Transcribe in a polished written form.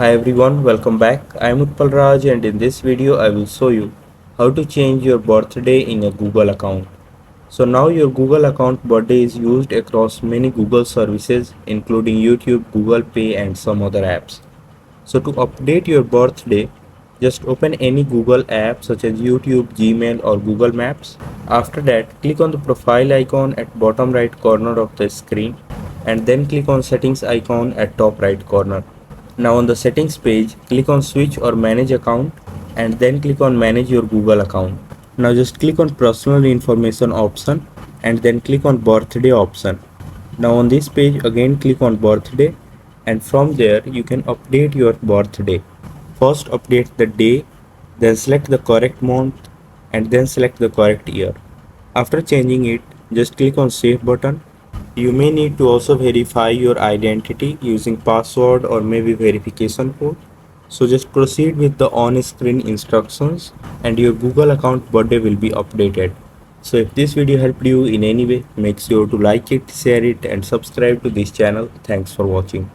Hi everyone, welcome back. I am Utpal Raj and in this video I will show you how to change your birthday in a Google account. So now your Google account birthday is used across many Google services including YouTube, Google Pay and some other apps. So to update your birthday, just open any Google app such as YouTube, Gmail or Google Maps. After that, click on the profile icon at bottom right corner of the screen and then click on settings icon at top right corner. Now on the settings page, click on switch or manage account and then click on manage your Google account. Now just click on personal information option and then click on birthday option. Now on this page again click on birthday and from there you can update your birthday. First update the day, then select the correct month and then select the correct year. After changing it, just click on save button. You may need to also verify your identity using password or maybe verification code. So just proceed with the on-screen instructions and your Google account birthday will be updated. So if this video helped you in any way, make sure to like it, share it and subscribe to this channel. Thanks for watching.